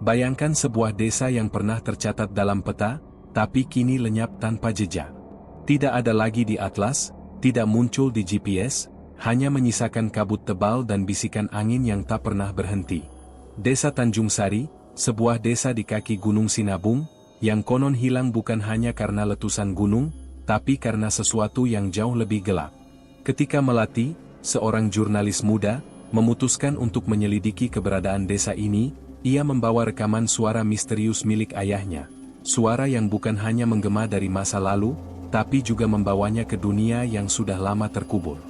Bayangkan sebuah desa yang pernah tercatat dalam peta, tapi kini lenyap tanpa jejak. Tidak ada lagi di atlas, tidak muncul di GPS, hanya menyisakan kabut tebal dan bisikan angin yang tak pernah berhenti. Desa Tanjung Sari, sebuah desa di kaki Gunung Sinabung, yang konon hilang bukan hanya karena letusan gunung, tapi karena sesuatu yang jauh lebih gelap. Ketika Melati, seorang jurnalis muda, memutuskan untuk menyelidiki keberadaan desa ini, ia membawa rekaman suara misterius milik ayahnya. Suara yang bukan hanya menggema dari masa lalu, tapi juga membawanya ke dunia yang sudah lama terkubur.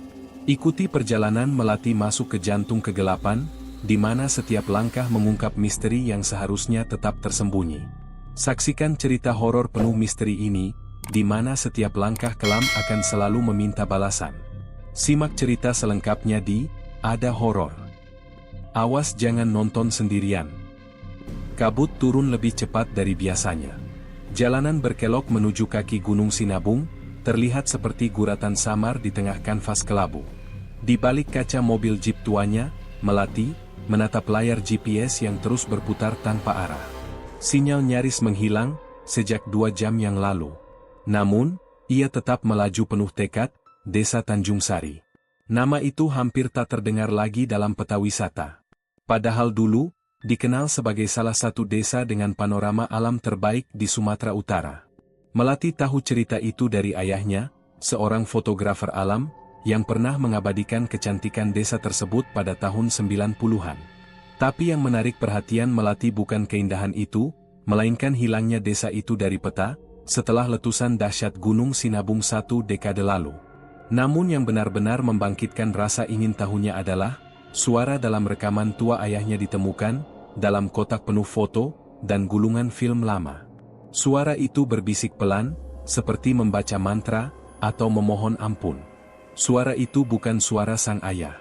Ikuti perjalanan Melati masuk ke jantung kegelapan, di mana setiap langkah mengungkap misteri yang seharusnya tetap tersembunyi. Saksikan cerita horor penuh misteri ini, di mana setiap langkah kelam akan selalu meminta balasan. Simak cerita selengkapnya di Ada Horor. Awas jangan nonton sendirian. Kabut turun lebih cepat dari biasanya. Jalanan berkelok menuju kaki Gunung Sinabung, terlihat seperti guratan samar di tengah kanvas kelabu. Di balik kaca mobil jeep tuanya, Melati menatap layar GPS yang terus berputar tanpa arah. Sinyal nyaris menghilang sejak 2 jam yang lalu. Namun, ia tetap melaju penuh tekad. Desa Tanjung Sari. Nama itu hampir tak terdengar lagi dalam peta wisata. Padahal dulu, dikenal sebagai salah satu desa dengan panorama alam terbaik di Sumatera Utara. Melati tahu cerita itu dari ayahnya, seorang fotografer alam, yang pernah mengabadikan kecantikan desa tersebut pada tahun 90-an. Tapi yang menarik perhatian Melati bukan keindahan itu, melainkan hilangnya desa itu dari peta, setelah letusan dahsyat Gunung Sinabung 1 dekade lalu. Namun yang benar-benar membangkitkan rasa ingin tahunya adalah, suara dalam rekaman tua ayahnya ditemukan, dalam kotak penuh foto, dan gulungan film lama. Suara itu berbisik pelan, seperti membaca mantra, atau memohon ampun. Suara itu bukan suara sang ayah.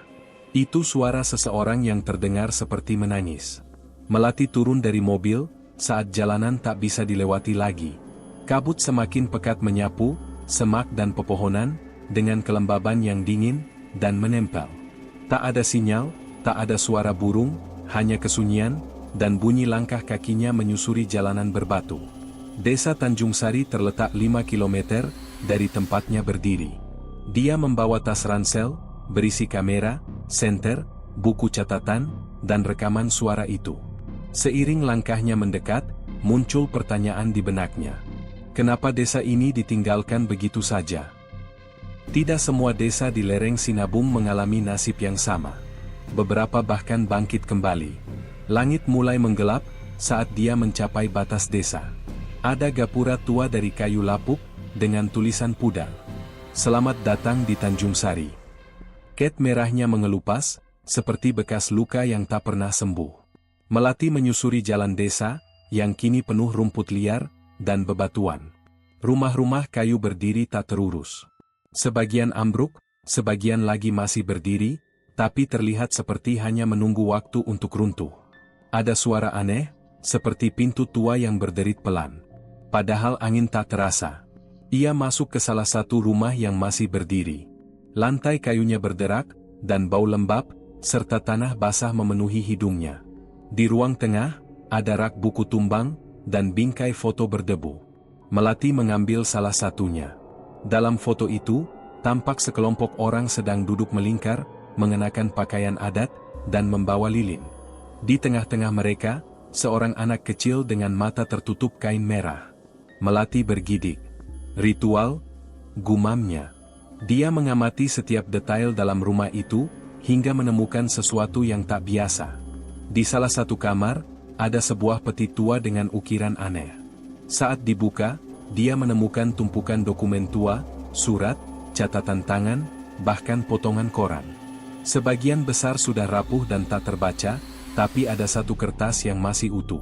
Itu suara seseorang yang terdengar seperti menangis. Melati turun dari mobil, saat jalanan tak bisa dilewati lagi. Kabut semakin pekat menyapu, semak dan pepohonan, dengan kelembaban yang dingin, dan menempel. Tak ada sinyal, tak ada suara burung, hanya kesunyian, dan bunyi langkah kakinya menyusuri jalanan berbatu. Desa Tanjung Sari terletak 5 km dari tempatnya berdiri. Dia membawa tas ransel, berisi kamera, senter, buku catatan, dan rekaman suara itu. Seiring langkahnya mendekat, muncul pertanyaan di benaknya. Kenapa desa ini ditinggalkan begitu saja? Tidak semua desa di lereng Sinabung mengalami nasib yang sama. Beberapa bahkan bangkit kembali. Langit mulai menggelap saat dia mencapai batas desa. Ada gapura tua dari kayu lapuk dengan tulisan pudar. Selamat datang di Tanjung Sari. Cat merahnya mengelupas, seperti bekas luka yang tak pernah sembuh. Melati menyusuri jalan desa, yang kini penuh rumput liar dan bebatuan. Rumah-rumah kayu berdiri tak terurus. Sebagian ambruk, sebagian lagi masih berdiri, tapi terlihat seperti hanya menunggu waktu untuk runtuh. Ada suara aneh, seperti pintu tua yang berderit pelan. Padahal angin tak terasa. Ia masuk ke salah satu rumah yang masih berdiri. Lantai kayunya berderak, dan bau lembab, serta tanah basah memenuhi hidungnya. Di ruang tengah, ada rak buku tumbang, dan bingkai foto berdebu. Melati mengambil salah satunya. Dalam foto itu, tampak sekelompok orang sedang duduk melingkar, mengenakan pakaian adat, dan membawa lilin. Di tengah-tengah mereka, seorang anak kecil dengan mata tertutup kain merah. Melati bergidik. Ritual? Gumamnya. Dia mengamati setiap detail dalam rumah itu, hingga menemukan sesuatu yang tak biasa. Di salah satu kamar, ada sebuah peti tua dengan ukiran aneh. Saat dibuka, dia menemukan tumpukan dokumen tua, surat, catatan tangan, bahkan potongan koran. Sebagian besar sudah rapuh dan tak terbaca, tapi ada satu kertas yang masih utuh.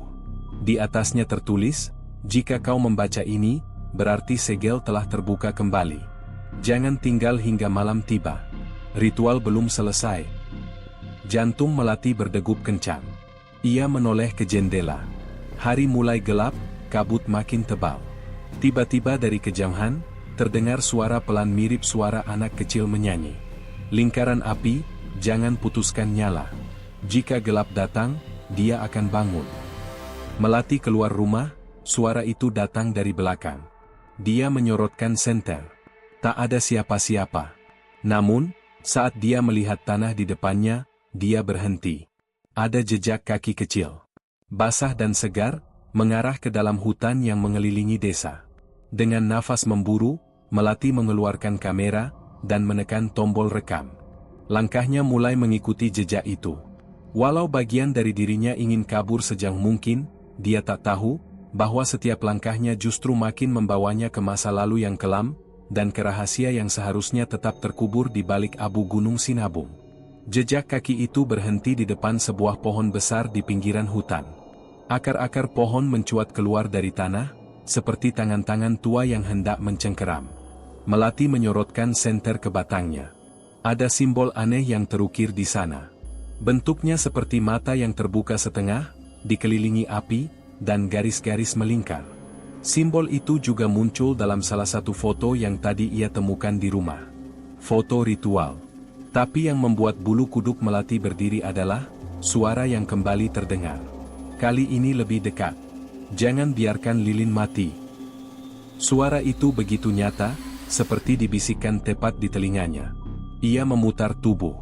Di atasnya tertulis, "Jika kau membaca ini, berarti segel telah terbuka kembali. Jangan tinggal hingga malam tiba." Ritual belum selesai. Jantung Melati berdegup kencang. Ia menoleh ke jendela. Hari mulai gelap, kabut makin tebal. Tiba-tiba dari kejauhan, terdengar suara pelan mirip suara anak kecil menyanyi. "Lingkaran api, jangan putuskan nyala. Jika gelap datang, dia akan bangun." Melati keluar rumah, suara itu datang dari belakang. Dia menyorotkan senter. Tak ada siapa-siapa. Namun, saat dia melihat tanah di depannya, dia berhenti. Ada jejak kaki kecil. Basah dan segar, mengarah ke dalam hutan yang mengelilingi desa. Dengan nafas memburu, Melati mengeluarkan kamera, dan menekan tombol rekam. Langkahnya mulai mengikuti jejak itu. Walau bagian dari dirinya ingin kabur sejauh mungkin, dia tak tahu bahwa setiap langkahnya justru makin membawanya ke masa lalu yang kelam, dan ke rahasia yang seharusnya tetap terkubur di balik abu Gunung Sinabung. Jejak kaki itu berhenti di depan sebuah pohon besar di pinggiran hutan. Akar-akar pohon mencuat keluar dari tanah, seperti tangan-tangan tua yang hendak mencengkeram. Melati menyorotkan senter ke batangnya. Ada simbol aneh yang terukir di sana. Bentuknya seperti mata yang terbuka setengah, dikelilingi api, dan garis-garis melingkar. Simbol itu juga muncul dalam salah satu foto yang tadi ia temukan di rumah. Foto ritual. Tapi yang membuat bulu kuduk Melati berdiri adalah suara yang kembali terdengar. Kali ini lebih dekat. Jangan biarkan lilin mati. Suara itu begitu nyata, seperti dibisikkan tepat di telinganya. Ia memutar tubuh.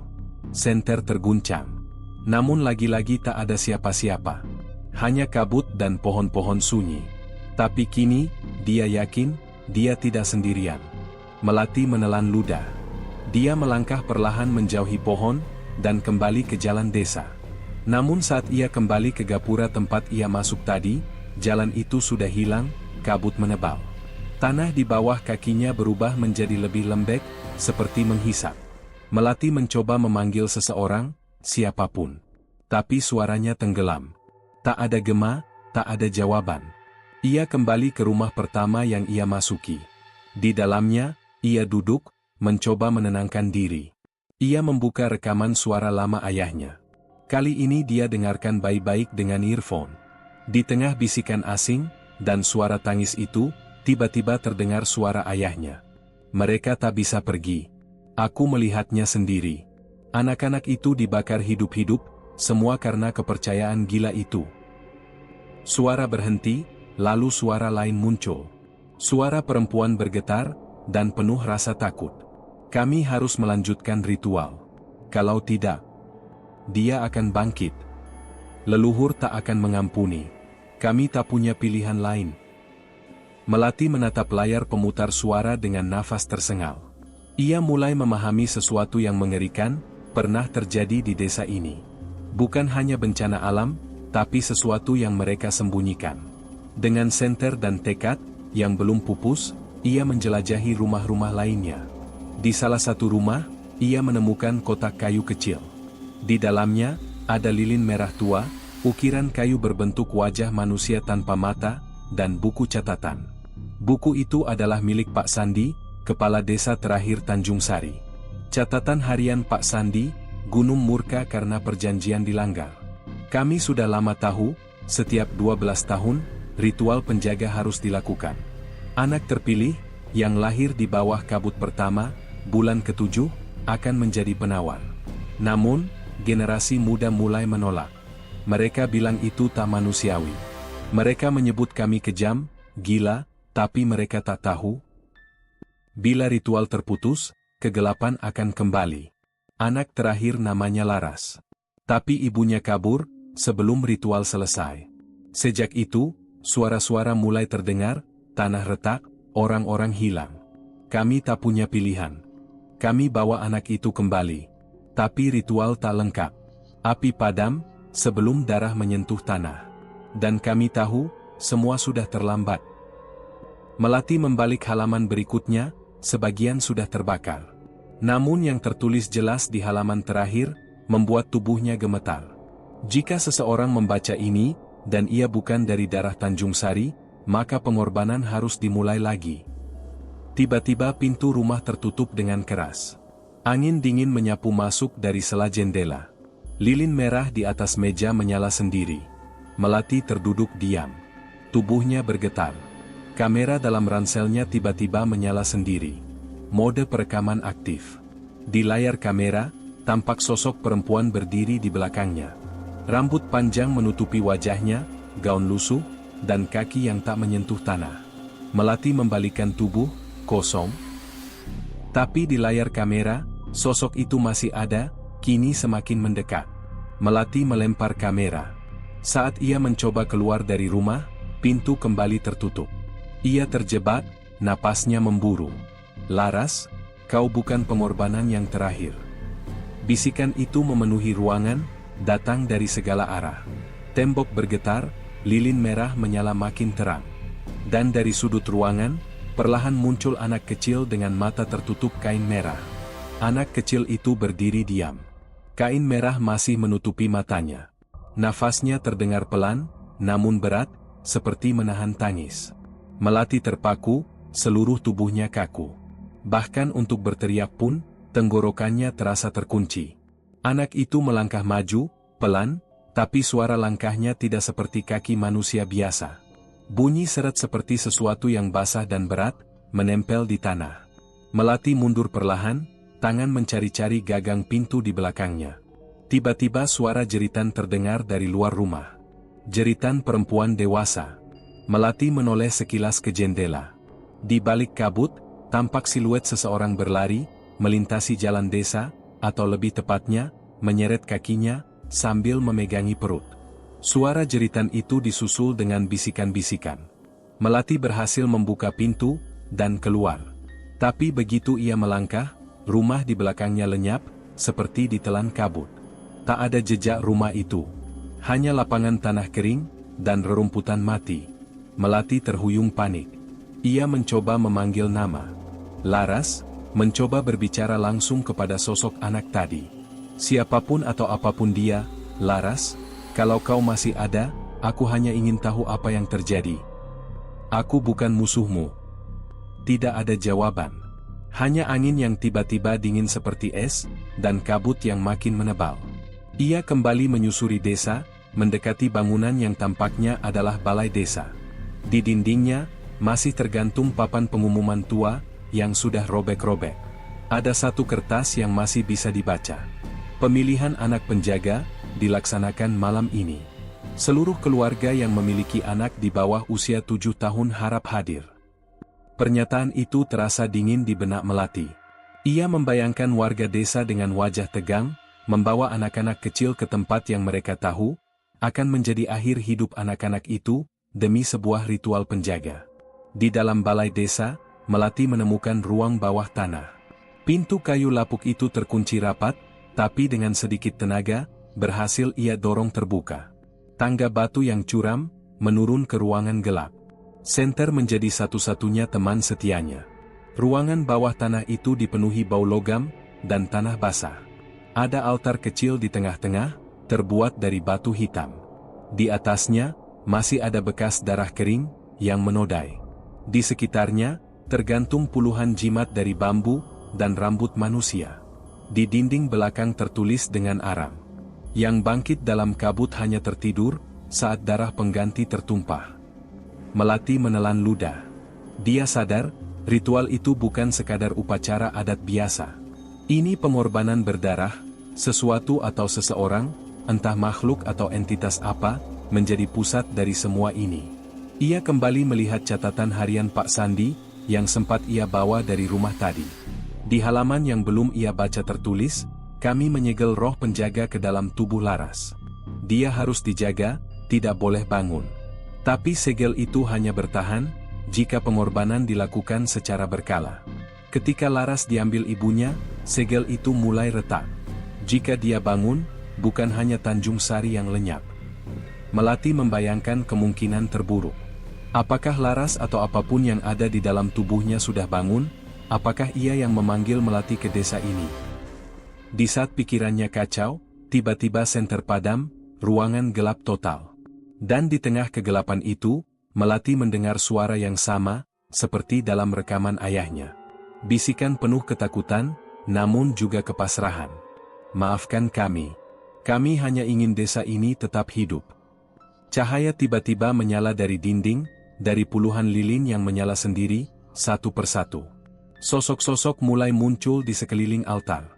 Senter terguncang. Namun lagi-lagi tak ada siapa-siapa. Hanya kabut dan pohon-pohon sunyi. Tapi kini, dia yakin, dia tidak sendirian. Melati menelan ludah. Dia melangkah perlahan menjauhi pohon, dan kembali ke jalan desa. Namun saat ia kembali ke gapura tempat ia masuk tadi, jalan itu sudah hilang, kabut menebal. Tanah di bawah kakinya berubah menjadi lebih lembek, seperti menghisap. Melati mencoba memanggil seseorang, siapapun. Tapi suaranya tenggelam. Tak ada gema, tak ada jawaban. Ia kembali ke rumah pertama yang ia masuki. Di dalamnya, ia duduk, mencoba menenangkan diri. Ia membuka rekaman suara lama ayahnya. Kali ini dia dengarkan baik-baik dengan earphone. Di tengah bisikan asing, dan suara tangis itu, tiba-tiba terdengar suara ayahnya. Mereka tak bisa pergi. Aku melihatnya sendiri. Anak-anak itu dibakar hidup-hidup, semua karena kepercayaan gila itu. Suara berhenti, lalu suara lain muncul. Suara perempuan bergetar, dan penuh rasa takut. Kami harus melanjutkan ritual. Kalau tidak, dia akan bangkit. Leluhur tak akan mengampuni. Kami tak punya pilihan lain. Melati menatap layar pemutar suara dengan nafas tersengal. Ia mulai memahami sesuatu yang mengerikan, pernah terjadi di desa ini. Bukan hanya bencana alam, tapi sesuatu yang mereka sembunyikan. Dengan senter dan tekad, yang belum pupus, ia menjelajahi rumah-rumah lainnya. Di salah satu rumah, ia menemukan kotak kayu kecil. Di dalamnya, ada lilin merah tua, ukiran kayu berbentuk wajah manusia tanpa mata, dan buku catatan. Buku itu adalah milik Pak Sandi, Kepala Desa terakhir Tanjung Sari. Catatan harian Pak Sandi, Gunung murka karena perjanjian dilanggar. Kami sudah lama tahu, setiap 12 tahun, ritual penjaga harus dilakukan. Anak terpilih, yang lahir di bawah kabut pertama, bulan ke-7, akan menjadi penawar. Namun, generasi muda mulai menolak. Mereka bilang itu tak manusiawi. Mereka menyebut kami kejam, gila, tapi mereka tak tahu. Bila ritual terputus, kegelapan akan kembali. Anak terakhir namanya Laras. Tapi ibunya kabur, sebelum ritual selesai. Sejak itu, suara-suara mulai terdengar, tanah retak, orang-orang hilang. Kami tak punya pilihan. Kami bawa anak itu kembali. Tapi ritual tak lengkap. Api padam, sebelum darah menyentuh tanah. Dan kami tahu, semua sudah terlambat. Melati membalik halaman berikutnya, sebagian sudah terbakar. Namun yang tertulis jelas di halaman terakhir, membuat tubuhnya gemetar. Jika seseorang membaca ini, dan ia bukan dari darah Tanjung Sari, maka pengorbanan harus dimulai lagi. Tiba-tiba pintu rumah tertutup dengan keras. Angin dingin menyapu masuk dari sela jendela. Lilin merah di atas meja menyala sendiri. Melati terduduk diam. Tubuhnya bergetar. Kamera dalam ranselnya tiba-tiba menyala sendiri. Mode perekaman aktif. Di layar kamera, tampak sosok perempuan berdiri di belakangnya. Rambut panjang menutupi wajahnya, gaun lusuh, dan kaki yang tak menyentuh tanah. Melati membalikkan tubuh, kosong. Tapi di layar kamera, sosok itu masih ada, kini semakin mendekat. Melati melempar kamera. Saat ia mencoba keluar dari rumah, pintu kembali tertutup. Ia terjebak, napasnya memburu. "Laras, kau bukan pengorbanan yang terakhir." Bisikan itu memenuhi ruangan, datang dari segala arah. Tembok bergetar, lilin merah menyala makin terang. Dan dari sudut ruangan, perlahan muncul anak kecil dengan mata tertutup kain merah. Anak kecil itu berdiri diam. Kain merah masih menutupi matanya. Nafasnya terdengar pelan, namun berat, seperti menahan tangis. Melati terpaku, seluruh tubuhnya kaku. Bahkan untuk berteriak pun, tenggorokannya terasa terkunci. Anak itu melangkah maju, pelan, tapi suara langkahnya tidak seperti kaki manusia biasa. Bunyi seret seperti sesuatu yang basah dan berat, menempel di tanah. Melati mundur perlahan, tangan mencari-cari gagang pintu di belakangnya. Tiba-tiba suara jeritan terdengar dari luar rumah. Jeritan perempuan dewasa. Melati menoleh sekilas ke jendela. Di balik kabut, tampak siluet seseorang berlari, melintasi jalan desa, atau lebih tepatnya, menyeret kakinya, sambil memegangi perut. Suara jeritan itu disusul dengan bisikan-bisikan. Melati berhasil membuka pintu, dan keluar. Tapi begitu ia melangkah, rumah di belakangnya lenyap, seperti ditelan kabut. Tak ada jejak rumah itu. Hanya lapangan tanah kering, dan rerumputan mati. Melati terhuyung panik. Ia mencoba memanggil nama. Laras, mencoba berbicara langsung kepada sosok anak tadi. "Siapapun atau apapun dia, Laras, kalau kau masih ada, aku hanya ingin tahu apa yang terjadi. Aku bukan musuhmu." Tidak ada jawaban. Hanya angin yang tiba-tiba dingin seperti es, dan kabut yang makin menebal. Ia kembali menyusuri desa, mendekati bangunan yang tampaknya adalah balai desa. Di dindingnya, masih tergantung papan pengumuman tua, yang sudah robek-robek. Ada satu kertas yang masih bisa dibaca. Pemilihan anak penjaga, dilaksanakan malam ini. Seluruh keluarga yang memiliki anak di bawah usia 7 tahun harap hadir. Pernyataan itu terasa dingin di benak Melati. Ia membayangkan warga desa dengan wajah tegang, membawa anak-anak kecil ke tempat yang mereka tahu, akan menjadi akhir hidup anak-anak itu, demi sebuah ritual penjaga. Di dalam balai desa, Melati menemukan ruang bawah tanah. Pintu kayu lapuk itu terkunci rapat, tapi dengan sedikit tenaga, berhasil ia dorong terbuka. Tangga batu yang curam, menurun ke ruangan gelap. Senter menjadi satu-satunya teman setianya. Ruangan bawah tanah itu dipenuhi bau logam, dan tanah basah. Ada altar kecil di tengah-tengah, terbuat dari batu hitam. Di atasnya, masih ada bekas darah kering, yang menodai. Di sekitarnya, tergantung puluhan jimat dari bambu, dan rambut manusia. Di dinding belakang tertulis dengan aram. Yang bangkit dalam kabut hanya tertidur, saat darah pengganti tertumpah. Melati menelan ludah. Dia sadar, ritual itu bukan sekadar upacara adat biasa. Ini pengorbanan berdarah, sesuatu atau seseorang, entah makhluk atau entitas apa, menjadi pusat dari semua ini. Ia kembali melihat catatan harian Pak Sandi, yang sempat ia bawa dari rumah tadi. Di halaman yang belum ia baca tertulis, "Kami menyegel roh penjaga ke dalam tubuh Laras. Dia harus dijaga, tidak boleh bangun." Tapi segel itu hanya bertahan, jika pengorbanan dilakukan secara berkala. Ketika Laras diambil ibunya, segel itu mulai retak. Jika dia bangun, bukan hanya Tanjung Sari yang lenyap. Melati membayangkan kemungkinan terburuk. Apakah Laras atau apapun yang ada di dalam tubuhnya sudah bangun? Apakah ia yang memanggil Melati ke desa ini? Di saat pikirannya kacau, tiba-tiba senter padam, ruangan gelap total. Dan di tengah kegelapan itu, Melati mendengar suara yang sama, seperti dalam rekaman ayahnya. Bisikan penuh ketakutan, namun juga kepasrahan. "Maafkan kami. Kami hanya ingin desa ini tetap hidup." Cahaya tiba-tiba menyala dari dinding, dari puluhan lilin yang menyala sendiri, satu persatu. Sosok-sosok mulai muncul di sekeliling altar.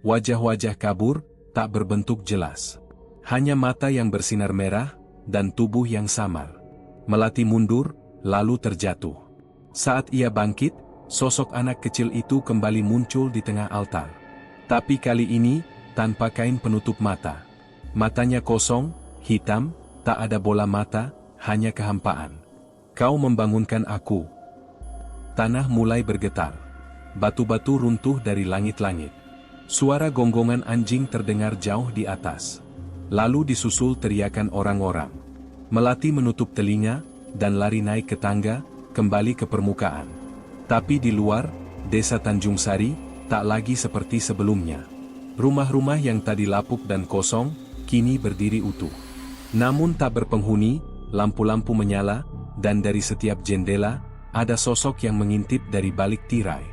Wajah-wajah kabur, tak berbentuk jelas. Hanya mata yang bersinar merah, dan tubuh yang samar. Melati mundur, lalu terjatuh. Saat ia bangkit, sosok anak kecil itu kembali muncul di tengah altar. Tapi kali ini, tanpa kain penutup mata. Matanya kosong, hitam, tak ada bola mata, hanya kehampaan. Kau membangunkan aku. Tanah mulai bergetar. Batu-batu runtuh dari langit-langit. Suara gonggongan anjing terdengar jauh di atas. Lalu disusul teriakan orang-orang. Melati menutup telinga, dan lari naik ke tangga, kembali ke permukaan. Tapi di luar, desa Tanjung Sari, tak lagi seperti sebelumnya. Rumah-rumah yang tadi lapuk dan kosong, kini berdiri utuh. Namun tak berpenghuni, lampu-lampu menyala, dan dari setiap jendela, ada sosok yang mengintip dari balik tirai.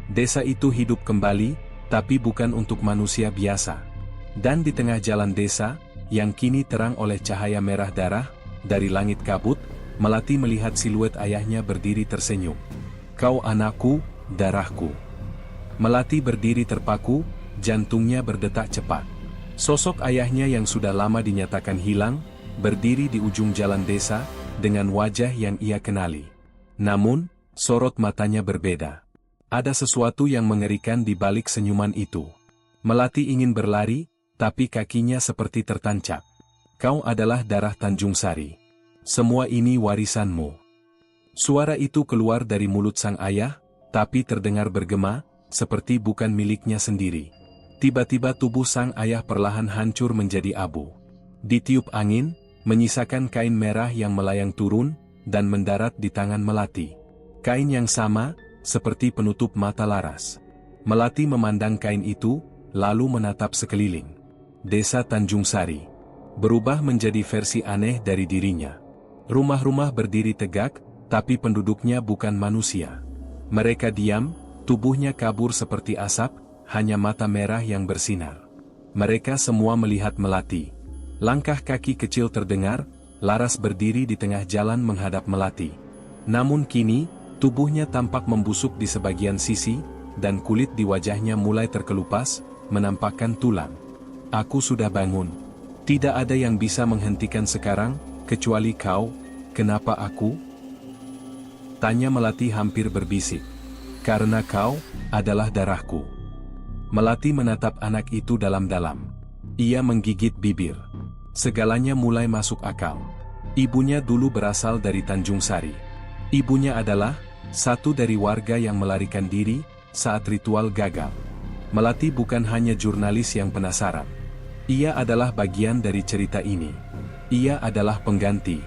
Desa itu hidup kembali, tapi bukan untuk manusia biasa. Dan di tengah jalan desa, yang kini terang oleh cahaya merah darah, dari langit kabut, Melati melihat siluet ayahnya berdiri tersenyum. Kau anakku, darahku. Melati berdiri terpaku, jantungnya berdetak cepat. Sosok ayahnya yang sudah lama dinyatakan hilang, berdiri di ujung jalan desa, dengan wajah yang ia kenali. Namun, sorot matanya berbeda. Ada sesuatu yang mengerikan di balik senyuman itu. Melati ingin berlari, tapi kakinya seperti tertancap. Kau adalah darah Tanjung Sari. Semua ini warisanmu. Suara itu keluar dari mulut sang ayah, tapi terdengar bergema, seperti bukan miliknya sendiri. Tiba-tiba tubuh sang ayah perlahan hancur menjadi abu. Ditiup angin, menyisakan kain merah yang melayang turun, dan mendarat di tangan Melati. Kain yang sama, seperti penutup mata laras. Melati memandang kain itu, lalu menatap sekeliling. Desa Tanjung Sari berubah menjadi versi aneh dari dirinya. Rumah-rumah berdiri tegak, tapi penduduknya bukan manusia. Mereka diam, tubuhnya kabur seperti asap, hanya mata merah yang bersinar. Mereka semua melihat Melati. Langkah kaki kecil terdengar, laras berdiri di tengah jalan menghadap Melati. Namun kini, tubuhnya tampak membusuk di sebagian sisi, dan kulit di wajahnya mulai terkelupas, menampakkan tulang. Aku sudah bangun. Tidak ada yang bisa menghentikan sekarang, kecuali kau. Kenapa aku? Tanya Melati hampir berbisik. Karena kau adalah darahku. Melati menatap anak itu dalam-dalam. Ia menggigit bibir. Segalanya mulai masuk akal. Ibunya dulu berasal dari Tanjung Sari. Ibunya adalah satu dari warga yang melarikan diri saat ritual gagal. Melati bukan hanya jurnalis yang penasaran. Ia adalah bagian dari cerita ini. Ia adalah pengganti.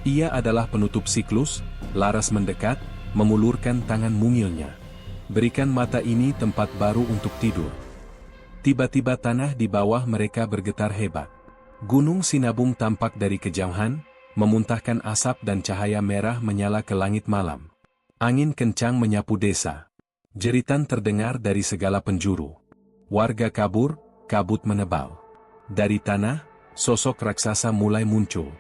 Ia adalah penutup siklus. Laras mendekat, mengulurkan tangan mungilnya. Berikan mata ini tempat baru untuk tidur. Tiba-tiba tanah di bawah mereka bergetar hebat. Gunung Sinabung tampak dari kejauhan, memuntahkan asap dan cahaya merah menyala ke langit malam. Angin kencang menyapu desa. Jeritan terdengar dari segala penjuru. Warga kabur, kabut menebal. Dari tanah, sosok raksasa mulai muncul.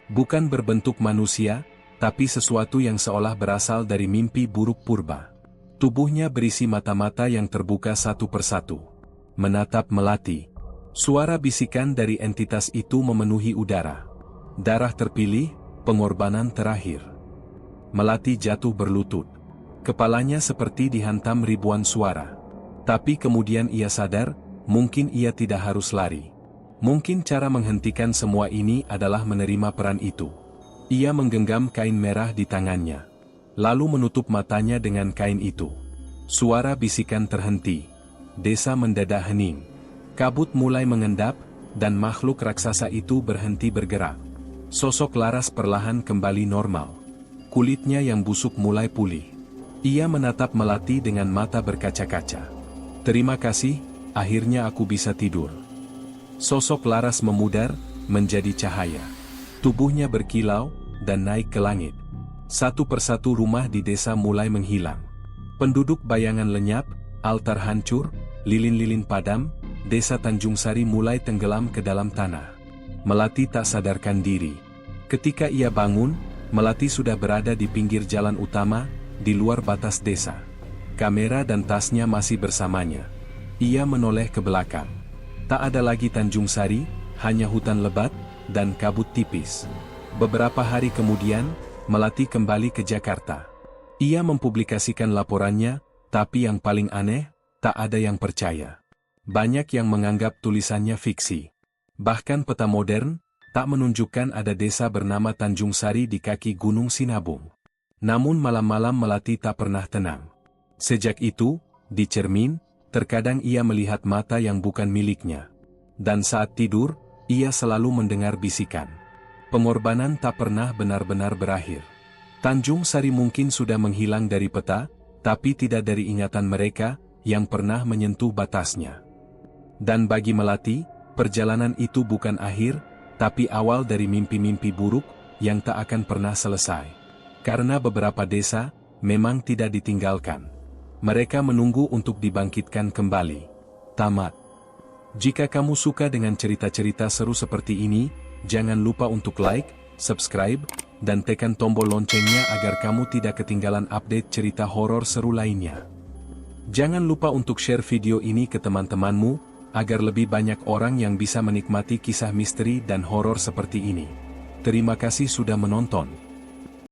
Bukan berbentuk manusia, tapi sesuatu yang seolah berasal dari mimpi buruk purba. Tubuhnya berisi mata-mata yang terbuka satu persatu. Menatap Melati. Suara bisikan dari entitas itu memenuhi udara. Darah terpilih, pengorbanan terakhir. Melati jatuh berlutut. Kepalanya seperti dihantam ribuan suara. Tapi kemudian ia sadar, mungkin ia tidak harus lari. Mungkin cara menghentikan semua ini adalah menerima peran itu. Ia menggenggam kain merah di tangannya. Lalu menutup matanya dengan kain itu. Suara bisikan terhenti. Desa mendadak hening. Kabut mulai mengendap, dan makhluk raksasa itu berhenti bergerak. Sosok Laras perlahan kembali normal. Kulitnya yang busuk mulai pulih. Ia menatap Melati dengan mata berkaca-kaca. Terima kasih, akhirnya aku bisa tidur. Sosok Laras memudar, menjadi cahaya. Tubuhnya berkilau, dan naik ke langit. Satu persatu rumah di desa mulai menghilang. Penduduk bayangan lenyap, altar hancur, lilin-lilin padam, desa Tanjung Sari mulai tenggelam ke dalam tanah. Melati tak sadarkan diri. Ketika ia bangun, Melati sudah berada di pinggir jalan utama, di luar batas desa. Kamera dan tasnya masih bersamanya. Ia menoleh ke belakang. Tak ada lagi Tanjung Sari, hanya hutan lebat, dan kabut tipis. Beberapa hari kemudian, Melati kembali ke Jakarta. Ia mempublikasikan laporannya, tapi yang paling aneh, tak ada yang percaya. Banyak yang menganggap tulisannya fiksi. Bahkan peta modern, tak menunjukkan ada desa bernama Tanjung Sari di kaki Gunung Sinabung. Namun malam-malam Melati tak pernah tenang. Sejak itu, di cermin, terkadang ia melihat mata yang bukan miliknya. Dan saat tidur, ia selalu mendengar bisikan. Pengorbanan tak pernah benar-benar berakhir. Tanjung Sari mungkin sudah menghilang dari peta, tapi tidak dari ingatan mereka, yang pernah menyentuh batasnya. Dan bagi Melati, perjalanan itu bukan akhir, tapi awal dari mimpi-mimpi buruk, yang tak akan pernah selesai. Karena beberapa desa, memang tidak ditinggalkan. Mereka menunggu untuk dibangkitkan kembali. Tamat. Jika kamu suka dengan cerita-cerita seru seperti ini, jangan lupa untuk like, subscribe, dan tekan tombol loncengnya agar kamu tidak ketinggalan update cerita horor seru lainnya. Jangan lupa untuk share video ini ke teman-temanmu, agar lebih banyak orang yang bisa menikmati kisah misteri dan horor seperti ini. Terima kasih sudah menonton.